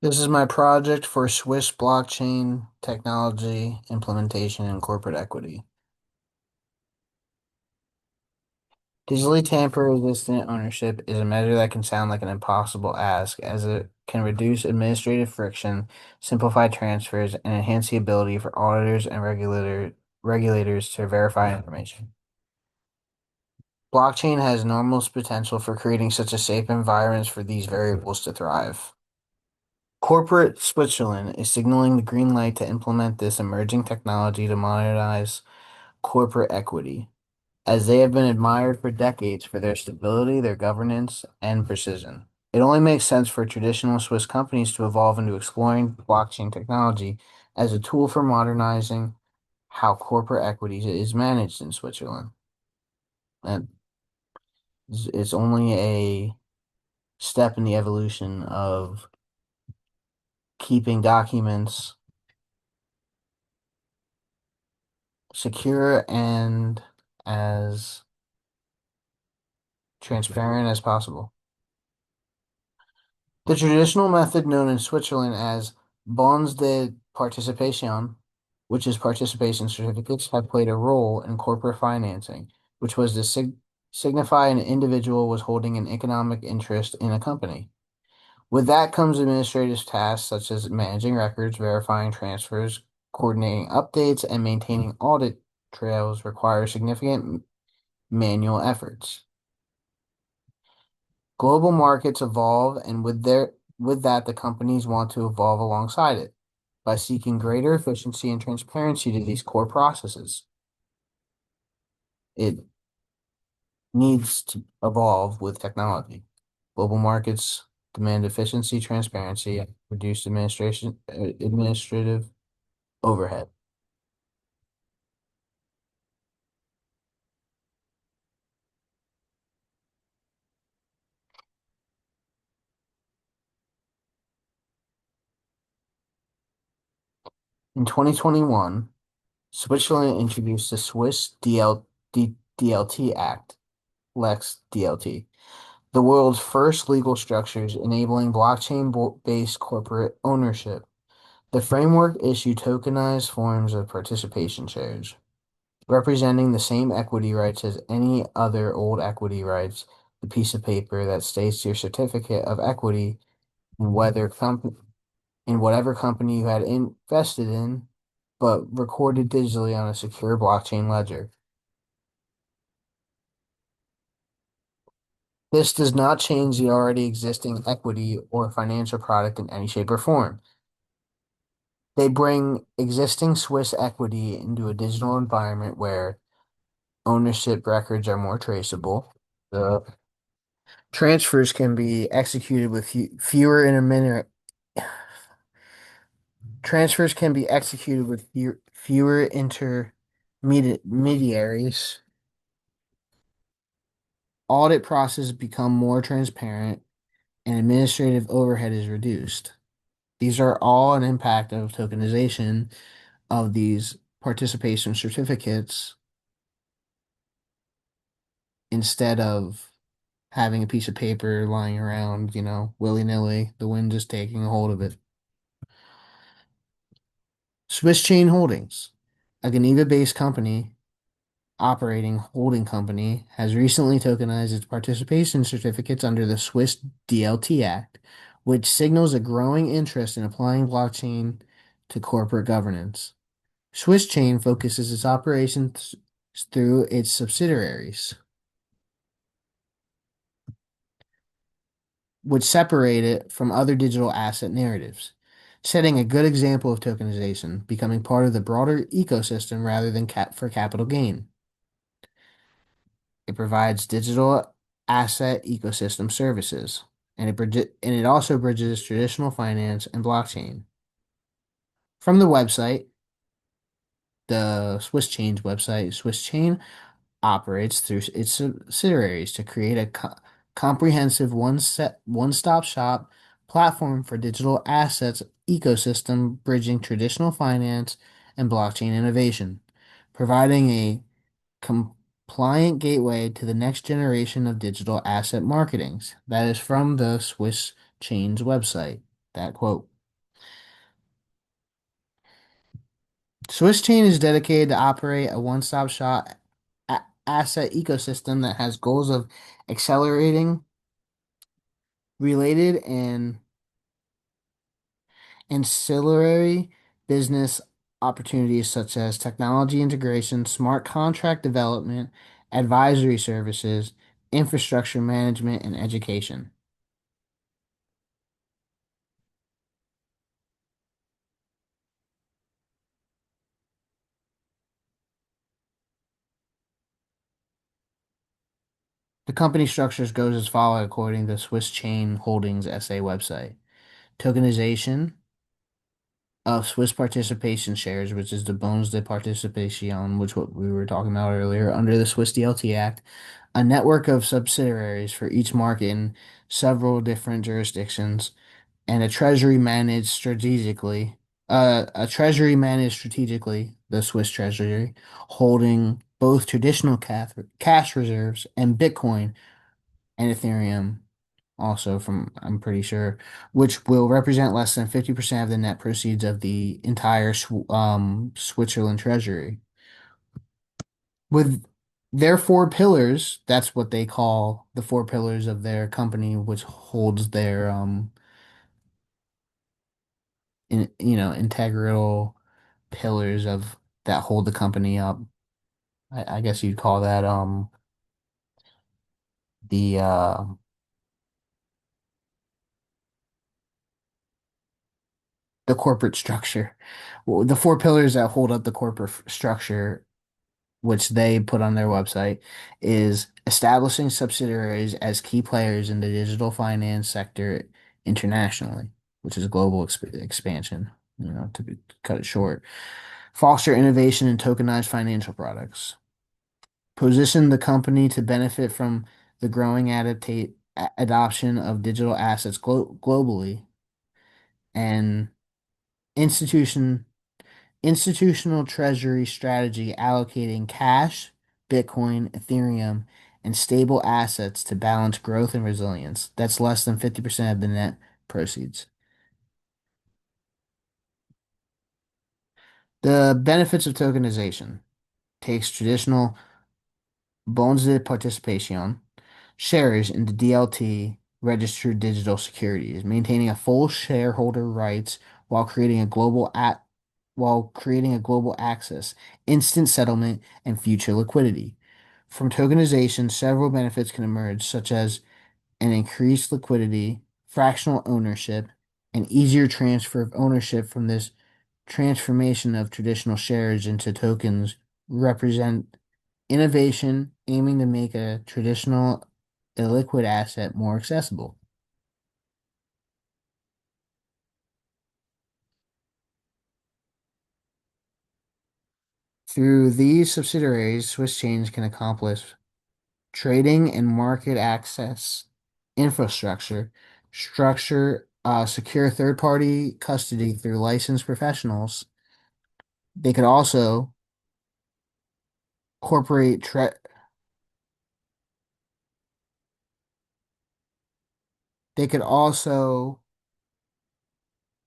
This is my project for Swiss blockchain technology implementation and corporate equity. Digitally tamper-resistant ownership is a measure that can sound like an impossible ask, as it can reduce administrative friction, simplify transfers, and enhance the ability for auditors and regulators to verify information. Blockchain has enormous potential for creating such a safe environment for these variables to thrive. Corporate Switzerland is signaling the green light to implement this emerging technology to modernize corporate equity, as they have been admired for decades for their stability, their governance, and precision. It only makes sense for traditional Swiss companies to evolve into exploring blockchain technology as a tool for modernizing how corporate equity is managed in Switzerland. And it's only a step in the evolution of keeping documents secure and as transparent as possible. The traditional method known in Switzerland as bons de participation, which is participation certificates, have played a role in corporate financing, which was to signify an individual was holding an economic interest in a company. With that comes administrative tasks such as managing records, verifying transfers, coordinating updates, and maintaining audit trails require significant manual efforts. Global markets evolve, and with that, the companies want to evolve alongside it by seeking greater efficiency and transparency to these core processes. It needs to evolve with technology. Global markets demand efficiency, transparency, and reduced administrative overhead. In 2021, Switzerland introduced the Swiss DLT Act, Lex DLT, the world's first legal structures enabling blockchain-based corporate ownership. The framework issued tokenized forms of participation shares, representing the same equity rights as any other old equity rights, the piece of paper that states your certificate of equity in whatever company you had invested in, but recorded digitally on a secure blockchain ledger. This does not change the already existing equity or financial product in any shape or form. They bring existing Swiss equity into a digital environment where ownership records are more traceable. The transfers can be executed with fewer intermediary transfers can be executed with fewer intermediaries. Audit processes become more transparent and administrative overhead is reduced. These are all an impact of tokenization of these participation certificates instead of having a piece of paper lying around, willy-nilly, the wind just taking a hold of it. Swiss Chain Holdings, a Geneva-based company operating holding company, has recently tokenized its participation certificates under the Swiss DLT Act, which signals a growing interest in applying blockchain to corporate governance. Swiss Chain focuses its operations through its subsidiaries, which separate it from other digital asset narratives, setting a good example of tokenization, becoming part of the broader ecosystem rather than for capital gain. It provides digital asset ecosystem services, and it also bridges traditional finance and blockchain. From the website, the Swiss Chain's website, Swiss Chain operates through its subsidiaries to create a comprehensive one-stop shop platform for digital assets ecosystem bridging traditional finance and blockchain innovation, providing a compliant gateway to the next generation of digital asset marketings. That is from the Swiss Chain's website, that quote. Swiss Chain is dedicated to operate a one-stop shop asset ecosystem that has goals of accelerating related and ancillary business opportunities such as technology integration, smart contract development, advisory services, infrastructure management, and education. The company structures goes as follows according to Swiss Chain Holdings SA website. Tokenization of Swiss participation shares, which is the Bons de Participation, which what we were talking about earlier, under the Swiss DLT Act, a network of subsidiaries for each market in several different jurisdictions, and a treasury managed strategically, the Swiss Treasury, holding both traditional cash reserves and Bitcoin and Ethereum also from I'm pretty sure, which will represent less than 50% of the net proceeds of the entire Switzerland treasury. With their four pillars, that's what they call the four pillars of their company, which holds their integral pillars of that hold the company up. I guess you'd call that the the corporate structure. Well, the four pillars that hold up the corporate structure, which they put on their website, is establishing subsidiaries as key players in the digital finance sector internationally, which is global expansion, cut it short. Foster innovation in tokenized financial products. Position the company to benefit from the growing adoption of digital assets globally and institution institutional treasury strategy allocating cash, Bitcoin, Ethereum, and stable assets to balance growth and resilience. That's less than 50% of the net proceeds. The benefits of tokenization takes traditional bons de participation shares into DLT registered digital securities, maintaining a full shareholder rights while creating a global access, instant settlement, and future liquidity. From tokenization, several benefits can emerge, such as an increased liquidity, fractional ownership, an easier transfer of ownership from this transformation of traditional shares into tokens represent innovation aiming to make a traditional illiquid asset more accessible. Through these subsidiaries, Swiss chains can accomplish trading and market access infrastructure, secure third-party custody through licensed professionals. They could also incorporate tre they could also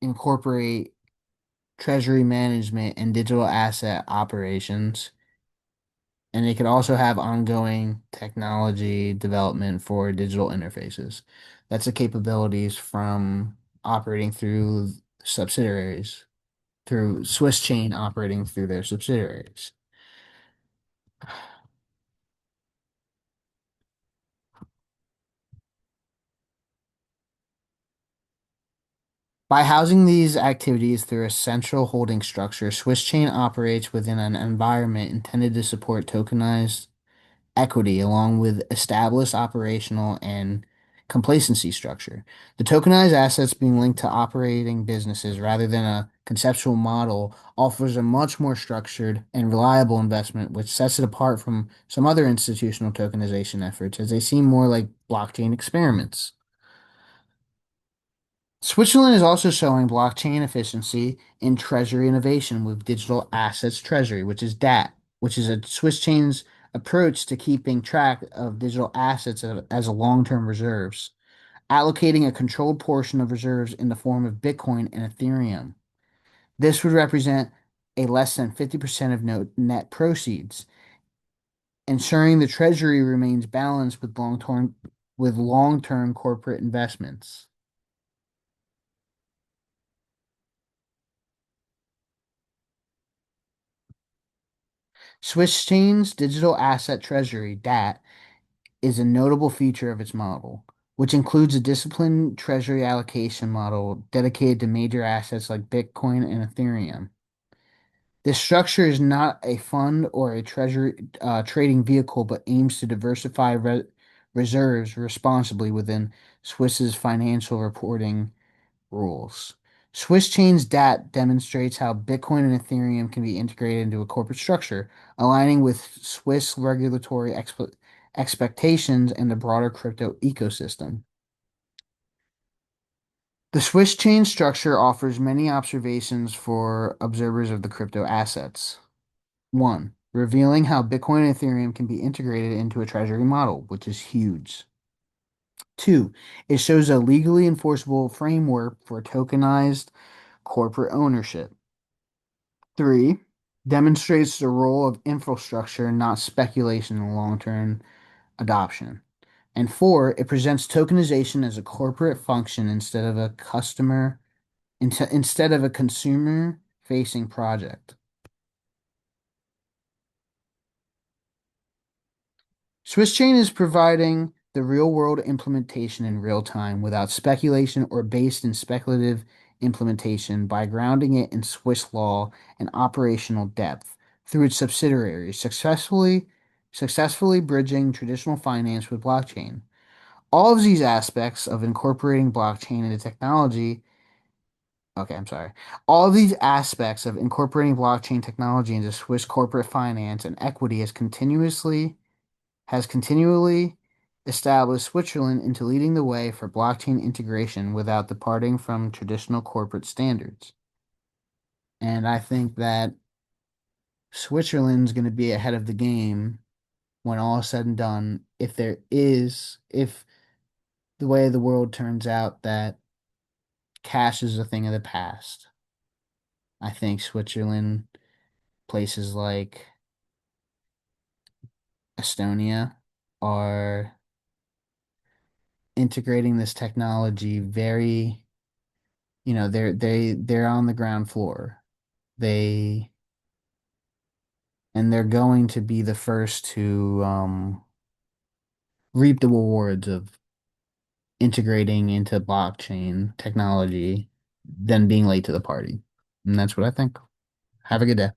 incorporate treasury management and digital asset operations, and they could also have ongoing technology development for digital interfaces. That's the capabilities from operating through subsidiaries, through Swiss chain operating through their subsidiaries. By housing these activities through a central holding structure, Swiss chain operates within an environment intended to support tokenized equity along with established operational and complacency structure. The tokenized assets being linked to operating businesses rather than a conceptual model offers a much more structured and reliable investment, which sets it apart from some other institutional tokenization efforts as they seem more like blockchain experiments. Switzerland is also showing blockchain efficiency in treasury innovation with digital assets treasury, which is DAT, which is a Swiss chain's approach to keeping track of digital assets as a long-term reserves, allocating a controlled portion of reserves in the form of Bitcoin and Ethereum. This would represent a less than 50% of net proceeds, ensuring the treasury remains balanced with long-term corporate investments. Swiss Chain's digital asset treasury, DAT, is a notable feature of its model, which includes a disciplined treasury allocation model dedicated to major assets like Bitcoin and Ethereum. This structure is not a fund or a treasury trading vehicle, but aims to diversify reserves responsibly within Swiss's financial reporting rules. Swiss Chain's DAT demonstrates how Bitcoin and Ethereum can be integrated into a corporate structure, aligning with Swiss regulatory expectations and the broader crypto ecosystem. The Swiss chain structure offers many observations for observers of the crypto assets. One, revealing how Bitcoin and Ethereum can be integrated into a treasury model, which is huge. Two, it shows a legally enforceable framework for tokenized corporate ownership. Three, demonstrates the role of infrastructure, not speculation in long-term adoption. And four, it presents tokenization as a corporate function instead of a consumer-facing project. Swiss Chain is providing the real-world implementation in real time without speculation or based in speculative implementation by grounding it in Swiss law and operational depth through its subsidiaries, successfully bridging traditional finance with blockchain. All of these aspects of incorporating blockchain into technology, okay, I'm sorry. All of these aspects of incorporating blockchain technology into Swiss corporate finance and equity has continually established Switzerland into leading the way for blockchain integration without departing from traditional corporate standards. And I think that Switzerland's going to be ahead of the game when all is said and done. If the way the world turns out that cash is a thing of the past, I think Switzerland, places like Estonia, are integrating this technology very, they're on the ground floor. They and they're going to be the first to reap the rewards of integrating into blockchain technology than being late to the party. And that's what I think. Have a good day.